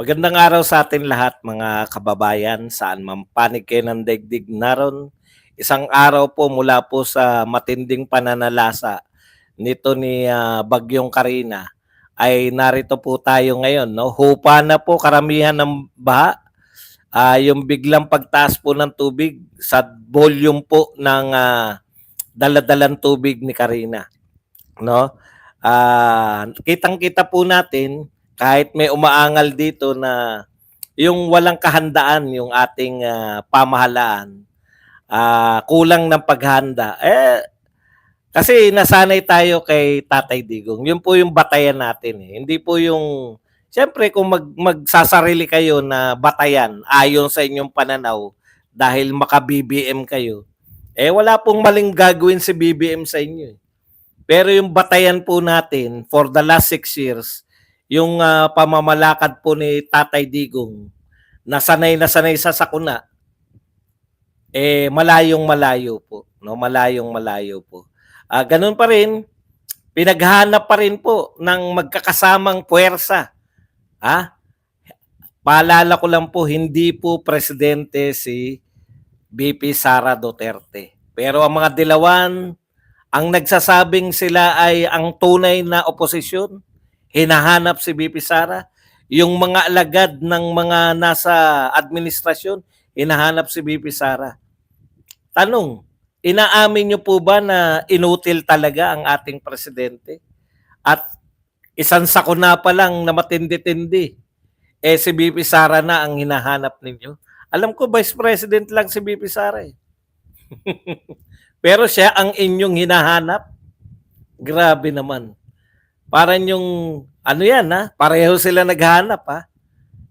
Magandang araw sa atin lahat mga kababayan, saan man panig kayo ng daigdig naron. Isang araw po mula po sa matinding pananalasa nito ni Bagyong Karina ay narito po tayo ngayon. No? Hupa na po karamihan ng baha. Yung biglang pagtaas po ng tubig sa volume po ng daladalang tubig ni Karina. No? Kitang-kita po natin kahit may umaangal dito na yung walang kahandaan yung ating pamahalaan, kulang ng paghanda. Kasi nasanay tayo kay Tatay Digong. Yun po yung batayan natin. Hindi po yung, siyempre kung magsasarili kayo na batayan ayon sa inyong pananaw dahil maka-BBM kayo, wala pong maling gagawin si BBM sa inyo. Pero yung batayan po natin for the last 6 years, yung pamamalakad po ni Tatay Digong, na sanay sa sakuna, malayong malayo po. No? Malayong malayo po. Ganun pa rin, pinaghanap pa rin po ng magkakasamang puwersa. Paalala ko lang po, hindi po presidente si VP Sara Duterte. Pero ang mga dilawan, ang nagsasabing sila ay ang tunay na oposisyon, hinahanap si VP Sara. Yung mga alagad ng mga nasa administrasyon, hinahanap si VP Sara. Tanong, inaamin niyo po ba na inutil talaga ang ating presidente? At isang sakuna pa lang na matindi-tindi, si VP Sara na ang hinahanap ninyo. Alam ko, Vice President lang si VP Sara eh. Pero siya ang inyong hinahanap. Grabe naman. Parang yung, ano yan pareho sila naghanap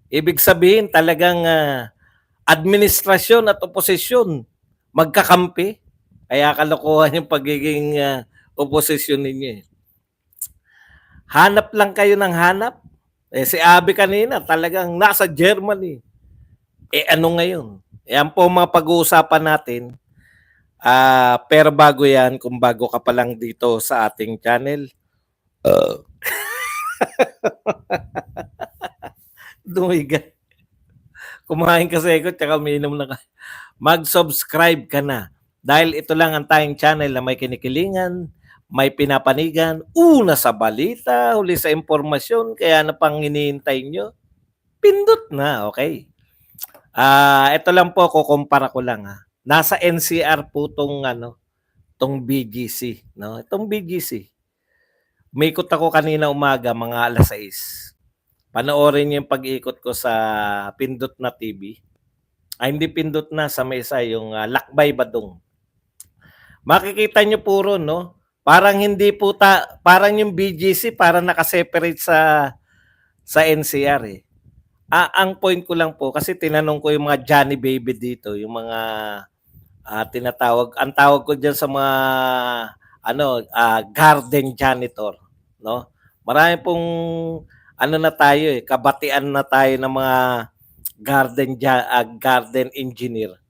Ibig sabihin talagang administrasyon at oposisyon magkakampi. Kaya kalokohan yung pagiging oposisyon ninyo eh. Hanap lang kayo ng hanap. Si Abby kanina talagang nasa Germany. Ano ngayon? Yan po mga pag-uusapan natin. Pero bago yan, kung bago ka pa lang dito sa ating channel, dumiga. Kumain kasi ako, tsaka umiinom na ka. Mag-subscribe ka na. Dahil ito lang ang tayong channel na may kinikilingan, may pinapanigan, una sa balita, huli sa impormasyon, kaya na pang hinihintay nyo, pindot na, okay? Ito lang po, kukumpara ko lang Nasa NCR po tong BGC, no? Itong BGC. Umikot ako kanina umaga, mga 6:00. Panoorin niyo yung pag-ikot ko sa Pindot na TV. Hindi Pindot na, sa mesa, yung Lakbay Badong. Makikita niyo puro, no? Parang hindi po parang yung BGC parang naka-separate sa NCR eh. Ang point ko lang po, kasi tinanong ko yung mga Johnny Baby dito, yung mga tinatawag, ang tawag ko diyan sa mga garden janitor, no? Marami pong na tayo kabatian na tayo ng mga garden engineer.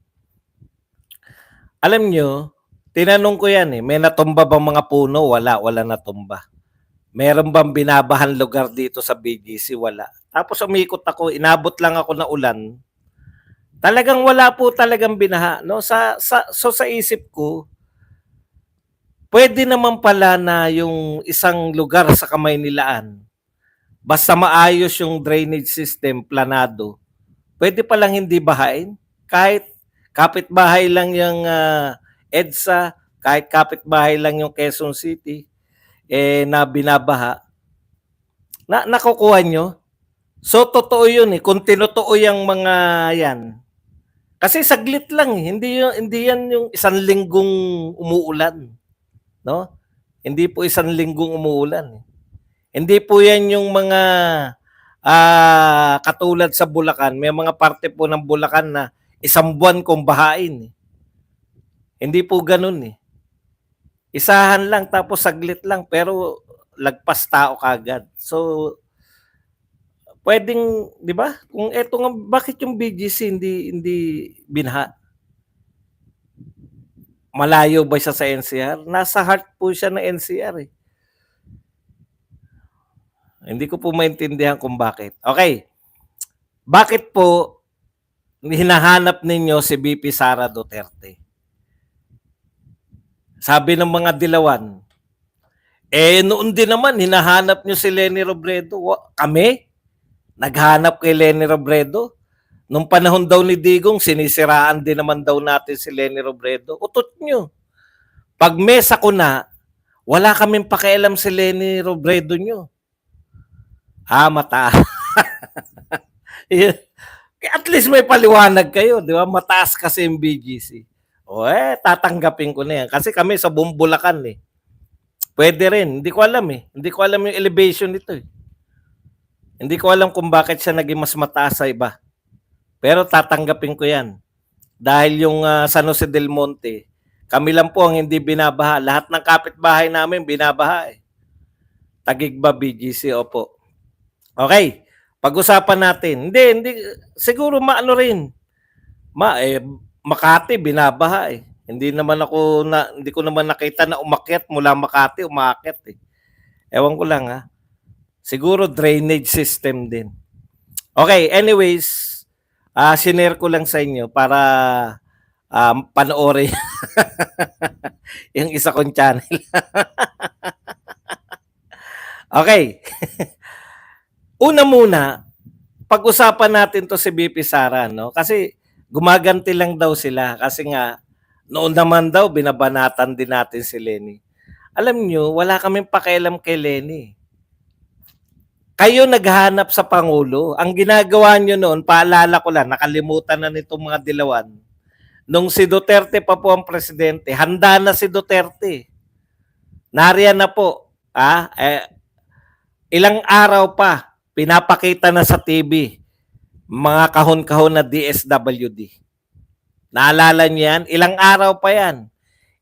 Alam nyo, tinanong ko yan may natumba bang mga puno? Wala natumba. Meron bang binabahan lugar dito sa BGC? Wala. Tapos umikot ako, inabot lang ako na ulan. Talagang wala po talagang binaha, no? Sa isip ko, pwede naman pala na yung isang lugar sa Kamaynilaan, basta maayos yung drainage system, planado, pwede palang hindi bahain. Kahit kapitbahay lang yung EDSA, kahit kapitbahay lang yung Quezon City, na binabaha, nakukuha nyo. So, totoo yun kung tinotoo yung mga yan. Kasi saglit lang hindi yan yung isang linggong umuulan. No? Hindi po isang linggong umuulan. Hindi po yan yung mga katulad sa Bulacan. May mga parte po ng Bulacan na isang buwan kung bahain. Hindi po ganun Isahan lang tapos saglit lang pero lagpas tao kagad. So, pwedeng, di ba? Kung eto nga, bakit yung BGC hindi binaha? Malayo ba siya sa NCR? Nasa heart po siya ng NCR Hindi ko po maintindihan kung bakit. Okay. Bakit po hinahanap ninyo si VP Sara Duterte? Sabi ng mga dilawan, noon din naman hinahanap nyo si Leni Robredo. Kami? Naghanap kay Leni Robredo? Nung panahon daw ni Digong, sinisiraan din naman daw natin si Leni Robredo. Utot nyo. Pag mesa ko na, wala kaming pakialam si Leni Robredo nyo. Mata. At least may paliwanag kayo, di ba? Mataas kasi yung BGC. Tatanggapin ko na yan. Kasi kami sa Bumbulakan eh. Pwede rin. Hindi ko alam eh. Hindi ko alam yung elevation nito eh. Hindi ko alam kung bakit siya naging mas mataas sa iba. Pero tatanggapin ko yan. Dahil yung San Jose del Monte, kami lang po ang hindi binabaha. Lahat ng kapitbahay namin binabaha eh. Tagigba BGC, opo. Okay. Pag-usapan natin. Hindi. Siguro maano rin. Makati, binabaha eh. Hindi ko naman nakita na umakyat mula Makati, umakyat eh. Ewan ko lang ha. Siguro drainage system din. Okay, anyways, sinare ko lang sa inyo para panoorin yung isa kong channel. Okay. Una muna, pag-usapan natin to si VP Sara, no? Kasi gumaganti lang daw sila kasi nga noon naman daw binabanatan din natin si Leni. Alam nyo, wala kaming pakialam kay Leni. Kayo naghanap sa Pangulo. Ang ginagawa nyo noon, paalala ko lang, nakalimutan na nitong mga dilawan. Nung si Duterte pa po ang presidente, handa na si Duterte. Nariyan na po. Ilang araw pa, pinapakita na sa TV, mga kahon-kahon na DSWD. Naalala niyo yan? Ilang araw pa yan.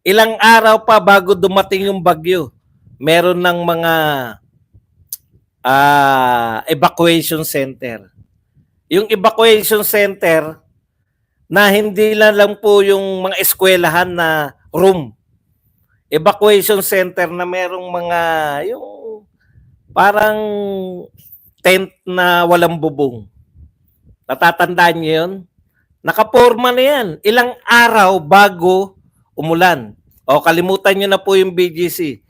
Ilang araw pa bago dumating yung bagyo. Meron ng mga evacuation center. Yung evacuation center na hindi lang po yung mga eskwelahan na room. Evacuation center na merong mga yung parang tent na walang bubong. Natatandaan niyo yun? Nakaporma na yan. Ilang araw bago umulan. Kalimutan niyo na po yung BGC.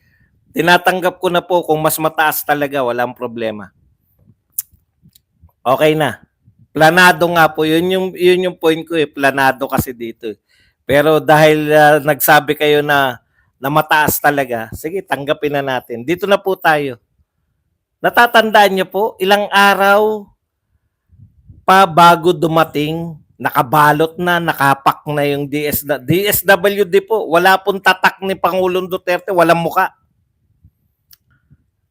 Tinatanggap ko na po kung mas mataas talaga, walang problema. Okay na. Planado nga po. Yun yung point ko eh. Planado kasi dito. Pero dahil nagsabi kayo na mataas talaga, sige, tanggapin na natin. Dito na po tayo. Natatandaan niyo po, ilang araw pa bago dumating, nakabalot na, nakapak na yung DSWD po. Wala pong tatak ni Pangulong Duterte, walang muka.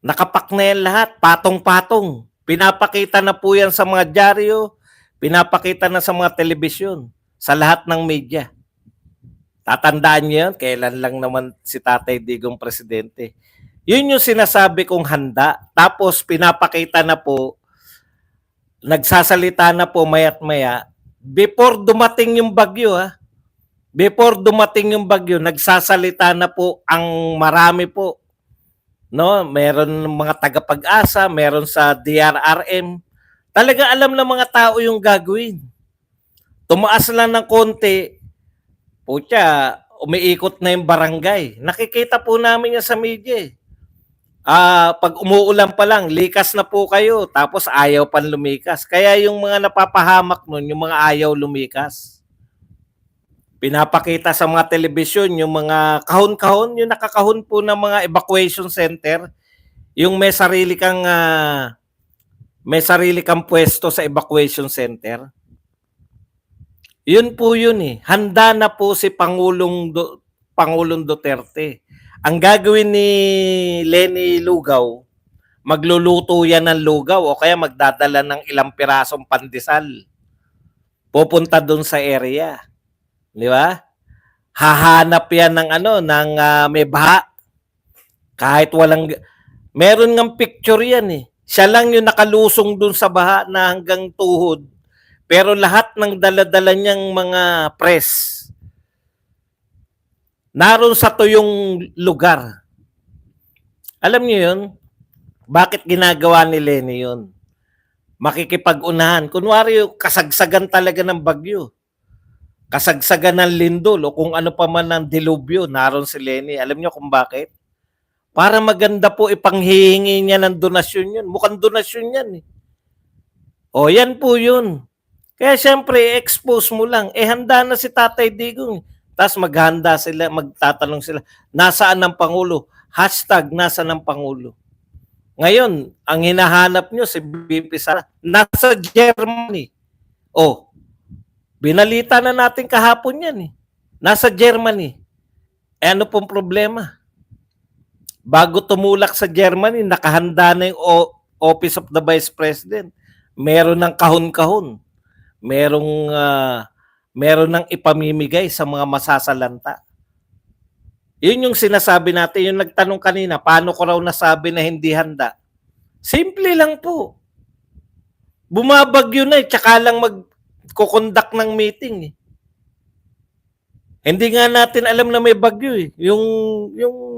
Nakapak na yan lahat, patong-patong. Pinapakita na po yan sa mga dyaryo, pinapakita na sa mga telebisyon, sa lahat ng media. Tatandaan niyo yan, kailan lang naman si Tatay Digong presidente. Yun yung sinasabi kong handa. Tapos pinapakita na po, nagsasalita na po maya't maya, before dumating yung bagyo before dumating yung bagyo, nagsasalita na po ang marami po. No, meron mga taga-Pag-asa, meron sa DRRM. Talaga alam ng mga tao yung gagawin. Tumaas lang ng konti, putya, umiikot na yung barangay. Nakikita po namin yan sa media. Pag umuulan pa lang, likas na po kayo, tapos ayaw pan lumikas. Kaya yung mga napapahamak nun, yung mga ayaw lumikas. Pinapakita sa mga telebisyon yung mga kahon-kahon, yung nakakahon po ng mga evacuation center, yung may sarili kang pwesto sa evacuation center. Yun po yun eh. Handa na po si Pangulong Duterte. Ang gagawin ni Leni Lugaw, magluluto yan ng lugaw o kaya magdadala ng ilang pirasong pandesal. Pupunta doon sa area. Di ba? Hahanap yan ng may baha. Kahit meron ng picture yan eh. Siya lang yung nakalusong doon sa baha na hanggang tuhod. Pero lahat ng dala-dala niyang mga press, naroon sa tuyong lugar. Alam niyo yun? Bakit ginagawa ni Leni yun? makikipag-unahan. Kunwari kasagsagan talaga ng bagyo, kasagsagan ng lindol o kung ano pa man ng dilubyo, naroon si Leni. Alam niyo kung bakit? Para maganda po ipanghihingi niya ng donasyon yun. Mukhang donasyon yan eh. O yan po yun. Kaya siyempre, expose mo lang. Handa na si Tatay Digong. Tapos maghanda sila, magtatanong sila, nasaan ang Pangulo? Hashtag, nasaan ang Pangulo? Ngayon, ang hinahanap nyo si BP Sara, nasa Germany. Oh, binalita na natin kahapon yan eh. Nasa Germany. Ano pong problema? Bago tumulak sa Germany, nakahanda na yung Office of the Vice President. Meron ng kahon-kahon. Meron ng ipamimigay sa mga masasalanta. Yun yung sinasabi natin, yung nagtanong kanina, paano ko raw nasabi na hindi handa? Simple lang po. Bumabagyo na tsaka lang magkukondak ng meeting eh. Hindi nga natin alam na may bagyo eh. Yung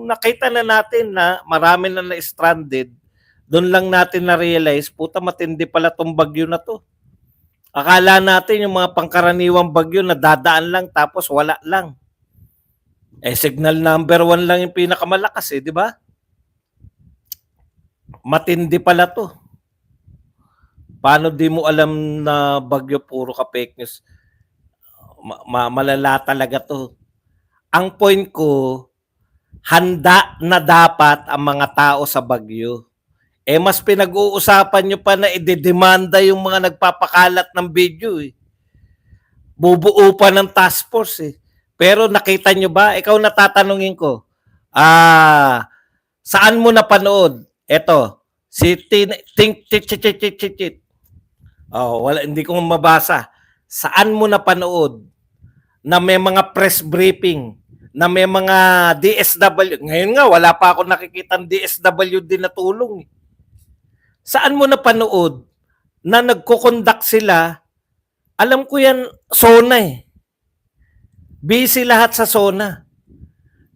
nakita na natin na marami na na-stranded, doon lang natin na-realize, puta matindi pala tong bagyo na to. Akala natin yung mga pangkaraniwang bagyo na dadaan lang tapos wala lang. Signal number 1 lang yung pinakamalakas eh, di ba? Matindi pala to. Paano di mo alam na bagyo puro ka fake news? Malala talaga to. Ang point ko, handa na dapat ang mga tao sa bagyo. Mas pinag-uusapan nyo pa na idedemanda yung mga nagpapakalat ng video eh. Bubuo pa ng task force eh. Pero nakita nyo ba? Ikaw natatanungin ko. Saan mo napanood? Eto, si hindi ko mabasa. Saan mo napanood na may mga press briefing, na may mga DSW? Ngayon nga, wala pa ako nakikitang DSWD na tulong. Saan mo napanood na nagko-conduct sila? Alam ko yan, SONA eh. Busy lahat sa SONA.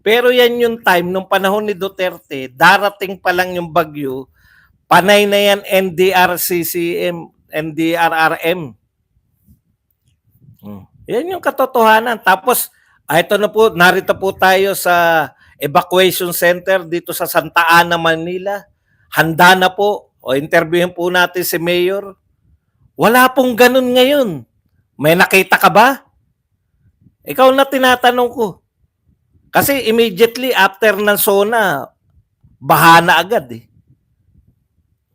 Pero yan yung time, nung panahon ni Duterte, darating pa lang yung bagyo, panay na yan NDRCCM, NDRRM. Yan yung katotohanan. Tapos, ito na po, narito po tayo sa evacuation center dito sa Santa Ana, Manila. Handa na po. O interviewin po natin si Mayor. Wala pong ganun ngayon. May nakita ka ba? Ikaw na tinatanong ko. Kasi immediately after ng SONA, baha na agad eh.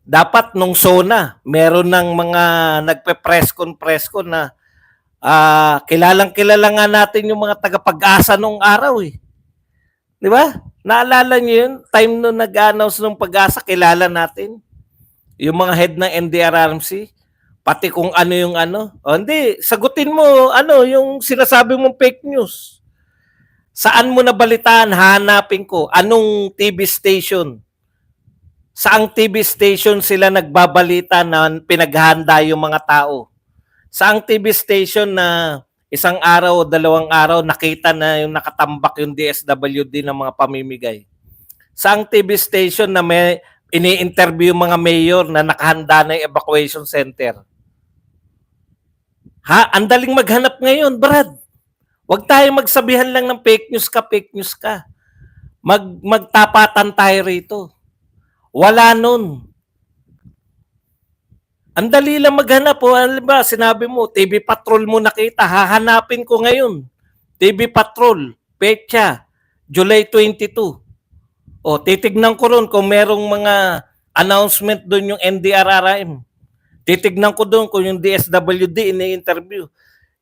Dapat nung SONA, meron ng mga nagpe-press con na kilalang-kilala nga natin yung mga taga-Pag-asa nung araw eh. Di ba? Naalala niyo yun? Time nung nag-announce ng Pag-asa, kilala natin. Yung mga head ng NDRRMC, pati kung ano yung ano. Hindi, sagutin mo yung sinasabi mong fake news. Saan mo nabalitaan? Hanapin ko. Anong TV station? Saang TV station sila nagbabalita na pinaghahanda yung mga tao? Saang TV station na isang araw o 2 araw nakita na yung nakatambak yung DSWD ng mga pamimigay? Saang TV station na may ini-interview yung mga mayor na nakahanda na yung evacuation center? Ang daling maghanap ngayon, Brad. Huwag tayo magsabihan lang ng fake news ka. Magtapatan tayo rito. Wala nun. Ang dali lang maghanap. Alam ba, sinabi mo, TV Patrol mo nakita. Hahanapin ko ngayon. TV Patrol, petsa, July 22. Titignan ko ron kung merong mga announcement doon yung NDRRM. Titignan ko doon kung yung DSWD ini-interview.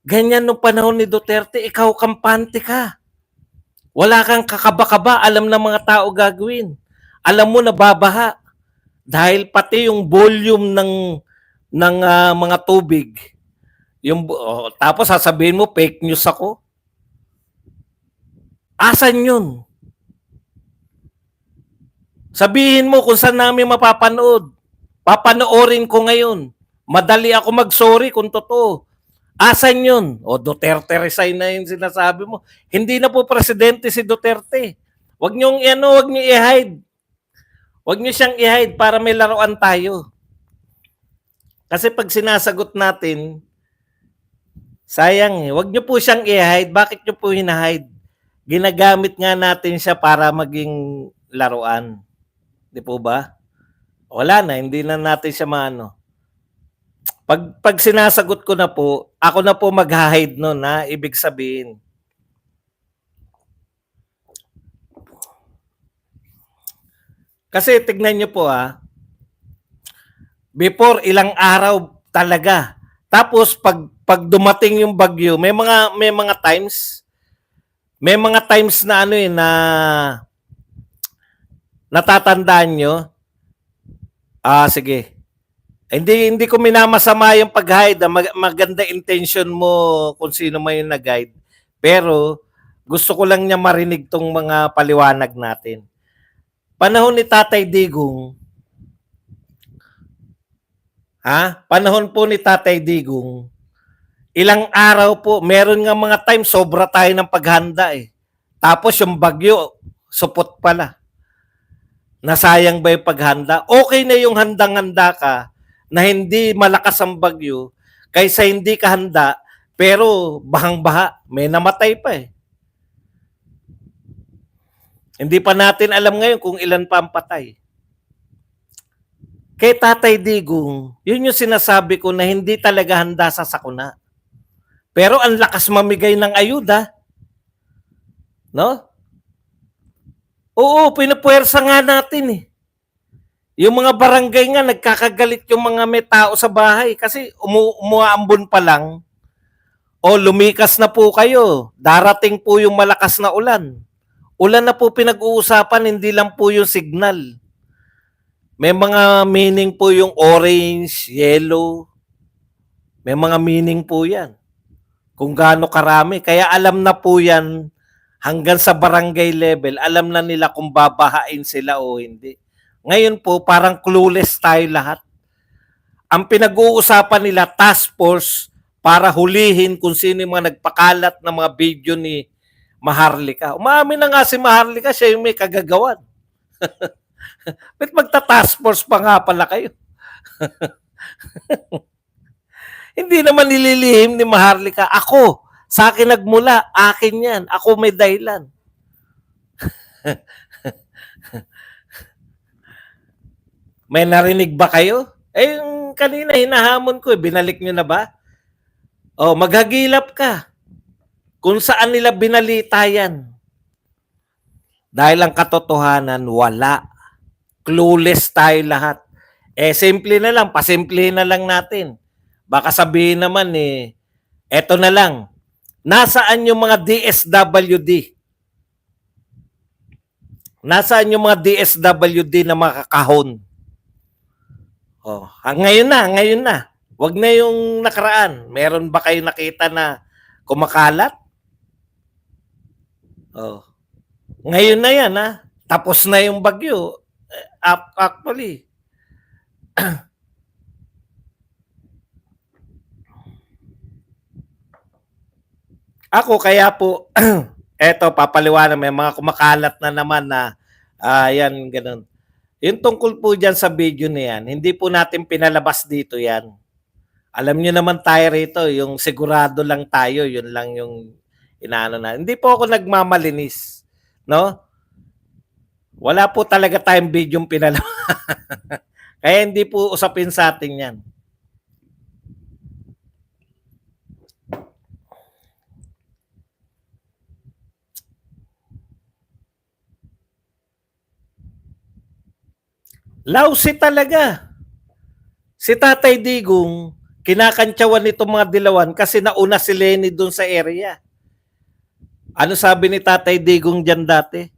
Ganyan nung panahon ni Duterte, ikaw kampante ka. Wala kang kakaba-kaba, alam ng mga tao gagawin. Alam mo na babaha. Dahil pati yung volume ng mga tubig. Tapos sasabihin mo, fake news ako. Asan yun? Sabihin mo kung saan namin mapapanood. Papanoorin ko ngayon. Madali ako mag-sorry kung totoo. Asan yun? Duterte resign na yung sinasabi mo. Hindi na po presidente si Duterte. Huwag nyo i-hide. Huwag nyo siyang i-hide para may laruan tayo. Kasi pag sinasagot natin, sayang eh. Huwag nyo po siyang i-hide. Bakit nyo po hina-hide? Ginagamit nga natin siya para maging laruan. Di po ba? Wala na, hindi na natin siya maano. Pag sinasagot ko na po, ako na po mag-hide nun, ha? Ibig sabihin. Kasi tignan nyo po, ha? Before, ilang araw talaga. Tapos, pag dumating yung bagyo, may mga times, na ano eh, na natatandaan nyo. Sige. Hindi ko minamasama yung pag-hide. Maganda intention mo kung sino man yung nag-guide. Pero gusto ko lang niya marinig tong mga paliwanag natin. Panahon ni Tatay Digong, panahon po ni Tatay Digong, ilang araw po, meron nga mga time sobra tayo ng paghanda eh. Tapos yung bagyo, supot pala. Nasayang ba yung paghanda? Okay na yung handang-handa ka na hindi malakas ang bagyo kaysa hindi ka handa pero bahang-baha. May namatay pa eh. Hindi pa natin alam ngayon kung ilan pa ang patay. Kay Tatay Digong, yun yung sinasabi ko na hindi talaga handa sa sakuna. Pero ang lakas mamigay ng ayuda. No? Oo, pinupuwersa nga natin eh. Yung mga barangay nga, nagkakagalit yung mga may tao sa bahay kasi umuambon pa lang. O lumikas na po kayo, darating po yung malakas na ulan. Ulan na po pinag-uusapan, hindi lang po yung signal. May mga meaning po yung orange, yellow. May mga meaning po yan. Kung gaano karami. Kaya alam na po yan hanggang sa barangay level. Alam na nila kung babahain sila o hindi. Ngayon po, parang clueless tayo lahat. Ang pinag-uusapan nila, task force, para hulihin kung sino yung mga nagpakalat ng mga video ni Maharlika. Umamin na nga si Maharlika, siya yung may kagagawan. Ba't magta-task force pa nga pala kayo? Hindi naman nililihim ni Maharlika. Ako, sa akin nagmula, akin yan. Ako may dahilan. May narinig ba kayo? Yung kanina hinahamon ko, binalik nyo na ba? Maghagilap ka. Kung saan nila binalita yan. Dahil ang katotohanan, wala. Clueless tayo lahat. Simple na lang, pasimple na lang natin. Baka sabihin naman eto na lang. Nasaan yung mga DSWD? Nasaan yung mga DSWD na makakahon? Ngayon na. Wag na yung nakaraan. Meron ba kayo nakita na kumakalat? Ngayon na yan Tapos na yung bagyo. Actually. Ako kaya po, eto papaliwanag, may mga kumakalat na naman na yan, ganun. Yung tungkol po dyan sa video na yan, hindi po natin pinalabas dito yan. Alam nyo naman tayo rito, yung sigurado lang tayo, yun lang yung inaano na. Hindi po ako nagmamalinis, no? Wala po talaga tayong video yung pinalabas. Kaya hindi po usapin sa atin yan. Lousy talaga. Si Tatay Digong, kinakantsawan nitong mga dilawan kasi nauna si Lenny doon sa area. Ano sabi ni Tatay Digong dyan dati?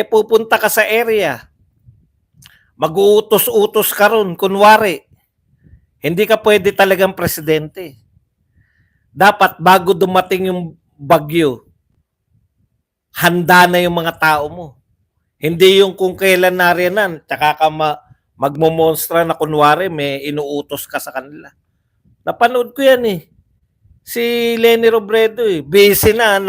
Pupunta ka sa area. Mag-uutos-utos ka ron, kunwari. Hindi ka pwede talagang presidente. Dapat bago dumating yung bagyo, handa na yung mga tao mo. Hindi yung kung kailan nariyanan, tsaka ka magmomonstra na kunwari may inuutos ka sa kanila. Napanood ko yan Si Lenny Robredo busy na,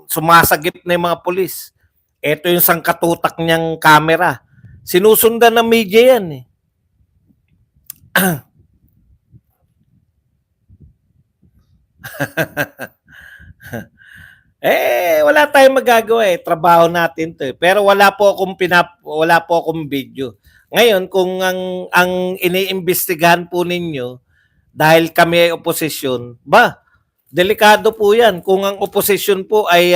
sumasagip na yung mga polis. Ito yung sangkatutak niyang camera. Sinusundan ng media yan Wala tayong magagawa eh. Trabaho natin 'to eh. Pero wala po akong video. Ngayon, kung ang iniimbestigahan po ninyo dahil kami ay oposisyon, delikado po 'yan. Kung ang oposisyon po ay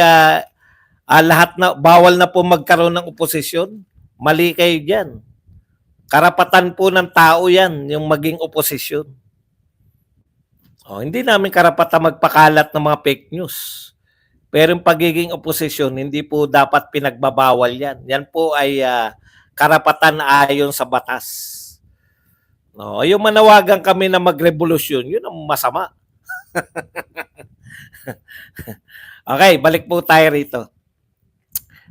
lahat na bawal na po magkaroon ng oposisyon, mali kayo diyan. Karapatan po ng tao 'yan, yung maging oposisyon. Hindi namin karapatan magpakalat ng mga fake news. Pero yung pagiging oposisyon, hindi po dapat pinagbabawal yan. Yan po ay karapatan ayon sa batas. No, yung manawagan kami na magrevolusyon, yun ang masama. Okay, balik po tayo rito.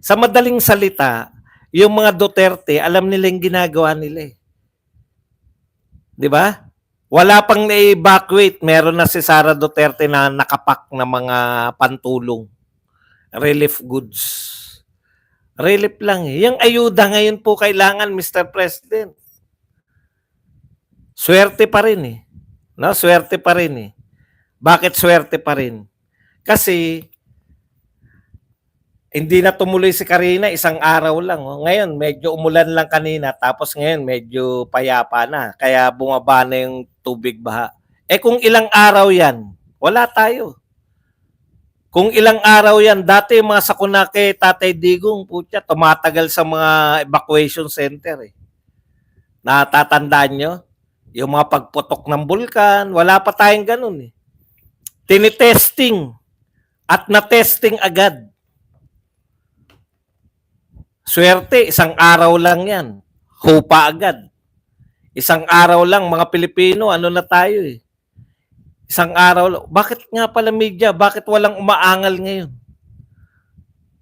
Sa madaling salita, yung mga Duterte, alam nila yung ginagawa nila eh. Di ba? Wala pang na-evacuate, meron na si Sara Duterte na nakapak na mga pantulong, relief goods. Relief lang eh. Yung ayuda ngayon po kailangan, Mr. President. Swerte pa rin eh. No, swerte pa rin eh. Bakit swerte pa rin? Kasi hindi na tumuloy si Karina, isang araw lang. Ngayon, medyo umulan lang kanina, tapos ngayon medyo payapa na. Kaya bumaba na yung tubig baha. Kung ilang araw yan, wala tayo. Kung ilang araw yan, dati mga sakuna kay Tatay Digong, putya, tumatagal sa mga evacuation center eh. Natatandaan nyo? Yung mga pagputok ng bulkan, wala pa tayong ganun eh. Tinitesting at na-testing agad. Swerte, isang araw lang yan. Hupa agad. Isang araw lang, mga Pilipino, ano na tayo eh. Isang araw lang. Bakit nga pala media? Bakit walang umaangal ngayon?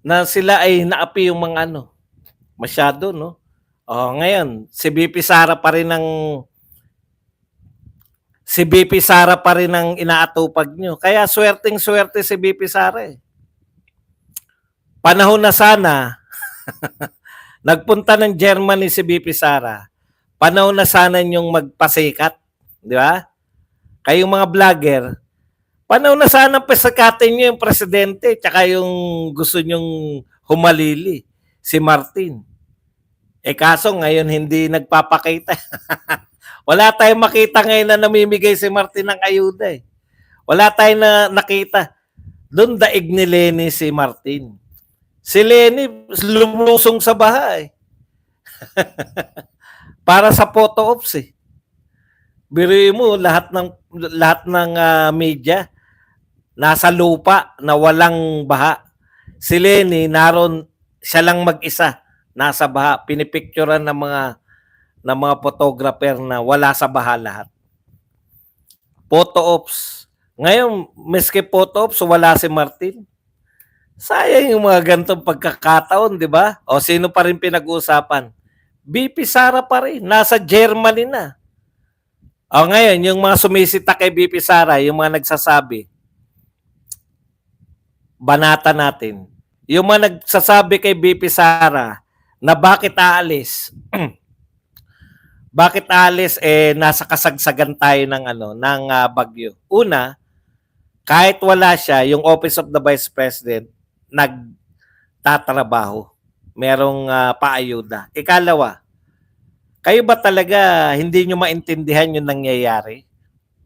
Na sila ay naapi yung mga ano. Masyado, no? Ngayon, si BP Sara pa rin ang inaatupag nyo. Kaya swerteng-swerte si BP Sara eh. Panahon na sana, nagpunta ng Germany si BP Sara, panahon na sana yung magpasikat. Di ba? Kayong mga vlogger, panahon na sana pasikatin nyo yung presidente tsaka yung gusto nyong humalili, si Martin. Kaso ngayon hindi nagpapakita. Wala tayong makita ngayon na namimigay si Martin ng ayuda eh. Wala tayong nakita. Doon daig ni Lenny si Martin. Si Lenny lumusong sa baha eh. Para sa photo ops eh. Biruin mo lahat ng media nasa lupa na walang baha. Si Lenny naroon, siya lang mag-isa nasa baha, pinipicturean ng mga photographer na wala sa baha lahat. Photo ops. Ngayon, miski photo ops, wala si Martin. Sayang yung mga ganitong pagkakataon, di ba? Sino pa rin pinag-uusapan? BP Sara pa rin. Nasa Germany na. Ngayon, yung mga sumisita kay BP Sara, yung mga nagsasabi, banata natin. Yung mga nagsasabi kay BP Sara na bakit aalis? Bakit aalis? Nasa kasagsagan tayo ng bagyo. Una, kahit wala siya, yung Office of the Vice President, nagtatrabaho. Merong paayuda. Ikalawa, kayo ba talaga hindi nyo maintindihan yung nangyayari?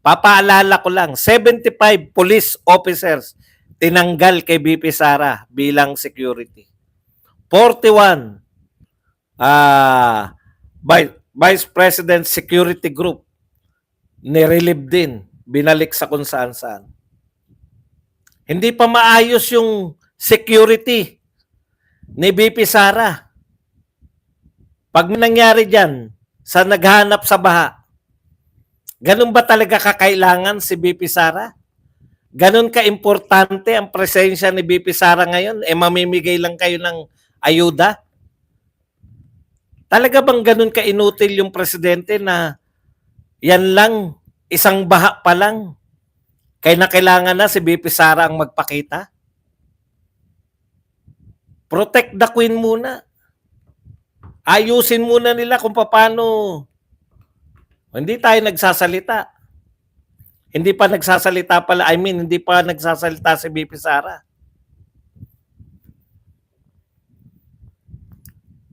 Papaalala ko lang, 75 police officers tinanggal kay BP Sara bilang security. 41 Vice President Security Group nirelieve din, binalik sa kung saan-saan. Hindi pa maayos yung security ni BP Sara. Pag nangyari dyan, sa naghanap sa baha, ganun ba talaga kakailangan si BP Sara? Ganun ka-importante ang presensya ni BP Sara ngayon? Mamimigay lang kayo ng ayuda? Talaga bang ganun ka-inutil yung presidente na yan lang, isang baha pa lang, kaya na kailangan na si BP Sara ang magpakita? Protect the Queen muna. Ayusin muna nila kung paano. Hindi tayo nagsasalita. Hindi pa nagsasalita pala, I mean, hindi pa nagsasalita si VP Sara.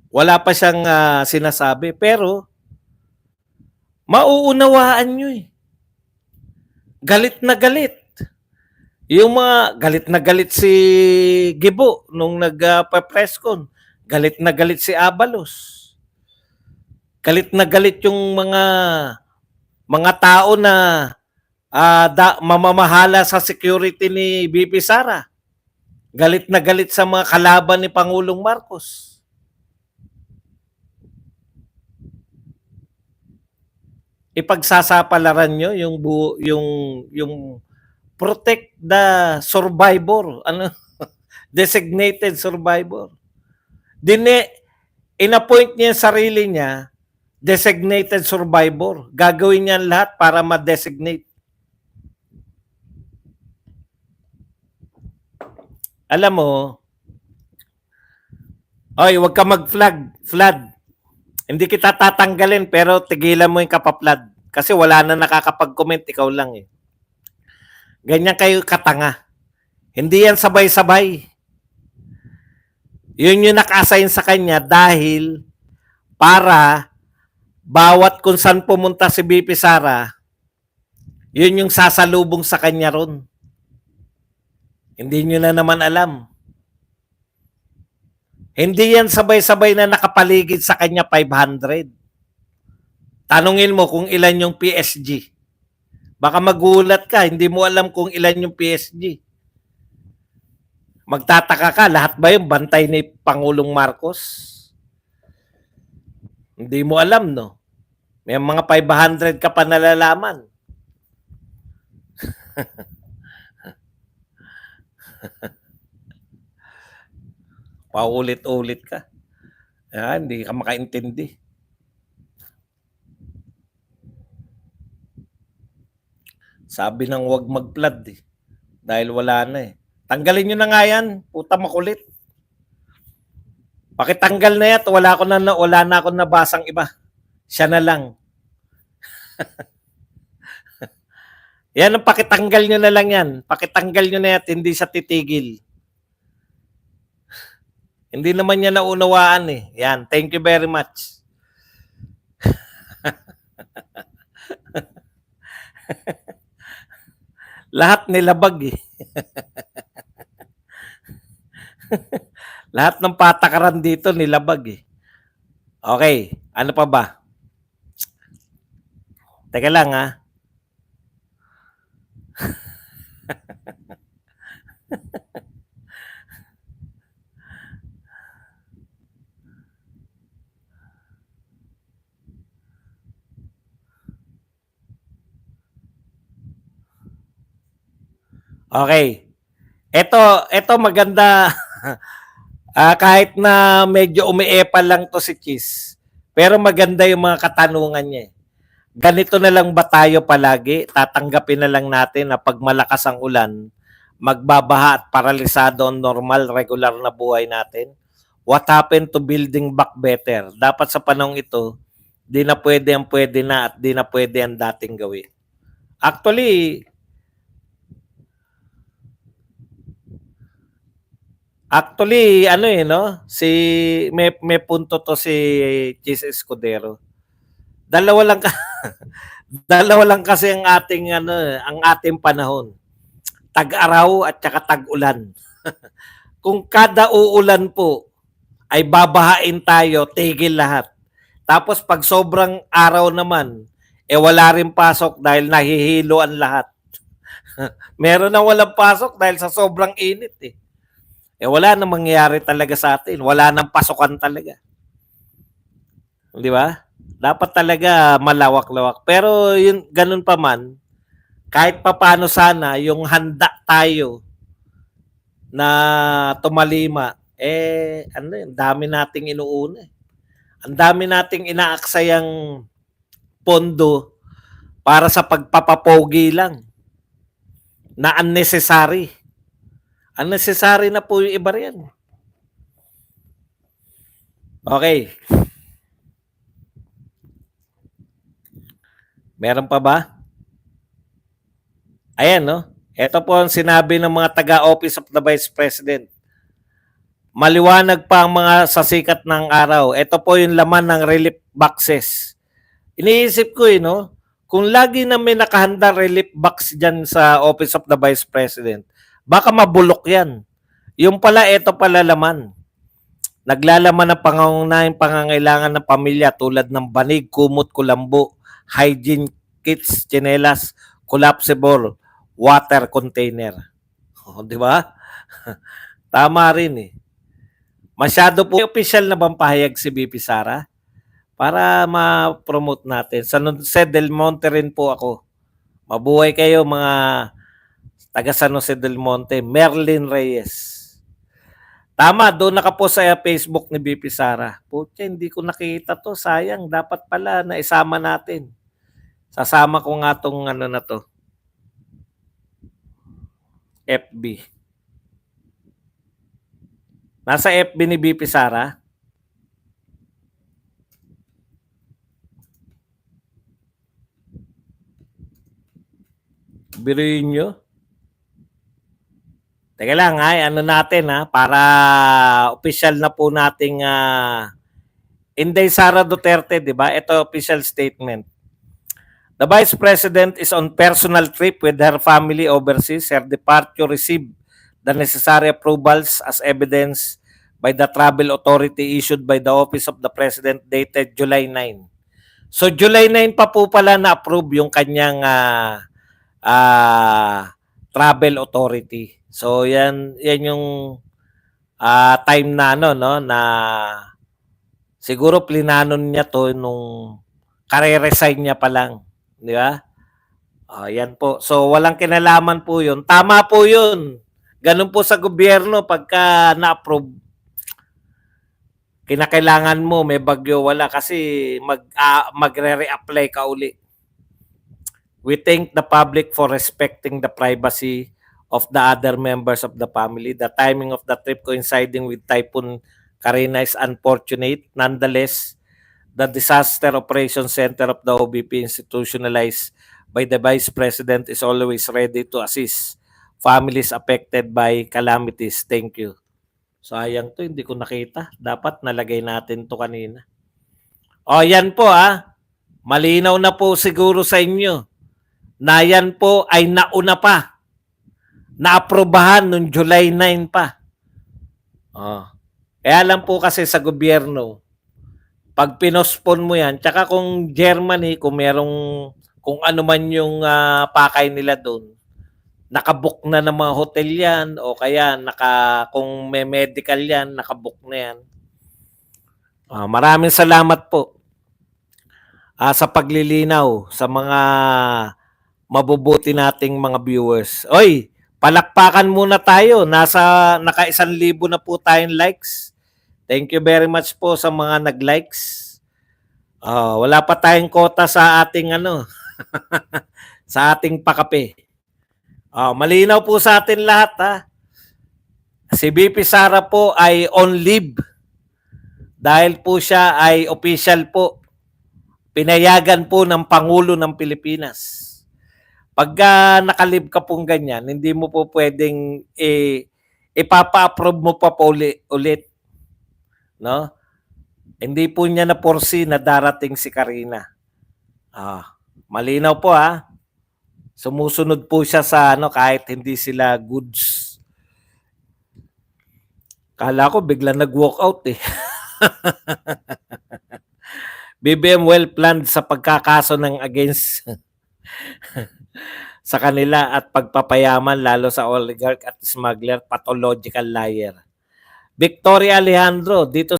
Wala pa siyang sinasabi, pero mauunawaan nyo eh. Galit na galit. Yung mga galit na galit si Gibo nung nagpa-press con. Galit na galit si Abalos. Galit na galit yung mga tao na mamamahala sa security ni VP Sara. Galit na galit sa mga kalaban ni Pangulong Marcos. Ipagsasapalaran nyo yung protect the survivor, designated survivor. In-appoint niya yung sarili niya designated survivor. Gagawin niya lahat para ma-designate. Alam mo, oy, wag ka mag-flag, flood. Hindi kita tatanggalin pero tigilan mo yung kapaplood. Kasi wala na nakakapag-comment, ikaw lang eh. Ganyan kayo katanga. Hindi yan sabay-sabay. Yun yung naka-assign sa kanya dahil para bawat kung saan pumunta si BP Sara, yun yung sasalubong sa kanya ron. Hindi nyo na naman alam. Hindi yan sabay-sabay na nakapaligid sa kanya 500. Tanungin mo kung ilan yung PSG. Baka magulat ka, hindi mo alam kung ilan yung PSG. Magtataka ka, lahat ba yung bantay ni Pangulong Marcos? Hindi mo alam, no? May mga 500 ka pa nalalaman. Paulit-ulit ka. Hindi ka makaintindi. Sabi ng wag mag-flood eh. Dahil wala na eh. Tanggalin nyo na nga yan. Puta makulit. Pakitanggal na yan. Wala na ako nabasang iba. Siya na lang. Yan ang pakitanggal nyo na lang yan. Pakitanggal nyo na yan. Hindi sa titigil. Hindi naman niya naunawaan eh. Yan. Thank you very much. Lahat nilabag eh. Lahat ng patakaran dito nilabag eh. Okay, ano pa ba? Teka lang ha. Okay. Ito maganda. Kahit na medyo umiepal lang to si Cheese. Pero maganda yung mga katanungan niya. Ganito na lang ba tayo palagi? Tatanggapin na lang natin na pag malakas ang ulan, magbabaha at paralisado ang normal, regular na buhay natin? What happened to building back better? Dapat sa panahong ito, di na pwede ang pwede na at di na pwede ang dating gawin. Actually, ano eh, no? May punto to si Cheese Escudero. Dalawa lang dalawa lang kasi ang ating panahon. Tag-araw at saka tag-ulan. Kung kada uulan po ay babahain tayo, tigil lahat. Tapos pag sobrang araw naman, wala rin pasok dahil nahihilo ang lahat. Meron na walang pasok dahil sa sobrang init eh. Wala nang mangyayari talaga sa atin. Wala nang pasukan talaga. Di ba? Dapat talaga malawak-lawak. Pero yun, ganun pa man, kahit papano sana, yung handa tayo na tumalima, dami nating inuuna. Ang dami nating inaaksayang pondo para sa pagpapapogi lang na unnecessary. Unnecessary na po yung iba rin. Okay. Meron pa ba? Ayan, no? Ito po ang sinabi ng mga taga-Office of the Vice President. Maliwanag pa ang mga sa sikat ng araw. Ito po yung laman ng relief boxes. Iniisip ko no? Kung lagi na may nakahanda relief box dyan sa Office of the Vice President, baka mabulok yan. Yung pala, ito pala laman. Naglalaman ng pangunahing pangangailangan ng pamilya tulad ng banig, kumot, kulambo, hygiene kits, tsinelas, collapsible water container. Di ba? Tama rin eh. Masyado po official na bang pahayag si BP Sara? Para ma-promote natin. Sa Jose Del Monte rin po ako. Mabuhay kayo mga taga San Jose Del Monte. Merlin Reyes. Tama, doon naka po sa Facebook ni BP Sara. Pucha, hindi ko nakita to. Sayang, dapat pala na isama natin. Sasama ko nga tong ano na to. FB. Nasa FB ni BP Sara. Biruin nyo. Teka lang ano natin para official na po nating Inday Sara Duterte, di ba? Ito official statement. The Vice President is on personal trip with her family overseas. Her departure received the necessary approvals as evidence by the travel authority issued by the Office of the President dated July 9. So July 9 pa po pala na-approve yung kanyang travel authority. So yan yung time na na siguro plinanon niya to nung kare-resign niya pa lang, di ba? Yan po. So walang kinalaman po 'yun. Tama po 'yun. Ganun po sa gobyerno pagka na-approve. Kinakailangan mo may bagyo wala kasi magre-reapply ka uli. We thank the public for respecting the privacy of the other members of the family. The timing of the trip coinciding with Typhoon Karina is unfortunate. Nonetheless, the Disaster Operations Center of the OBP institutionalized by the Vice President is always ready to assist families affected by calamities. Thank you. Sayang to, hindi ko nakita. Dapat nalagay natin to kanina. Yan po Malinaw na po siguro sa inyo na yan po ay nauna pa. Naaprobahan noong July 9 pa. Kaya lang po kasi sa gobyerno, pag pinospon mo yan, tsaka kung Germany, kung ano man yung pakay nila doon, nakabook na ng mga hotel yan, o kaya kung may medical yan, nakabook na yan. Maraming salamat po sa paglilinaw sa mga mabubuti nating mga viewers. Oy, palakpakan muna tayo. Naka 1,000 na po tayong likes. Thank you very much po sa mga nag-likes. Wala pa tayong quota sa ating sa ating pakape. Malinaw po sa atin lahat Si BP Sara po ay on leave. Dahil po siya ay official po. Pinayagan po ng Pangulo ng Pilipinas. Pagka nakalib ka pong ganyan, hindi mo po pwedeng ipapa-approve mo pa po ulit. No? Hindi po niya na-foresee na darating si Karina. Malinaw po Sumusunod po siya sa kahit hindi sila goods. Kala ko bigla nag-walk out BBM well planned sa pagkakaso ng against sa kanila at pagpapayaman lalo sa oligarch at smuggler, pathological liar. Victoria Alejandro, dito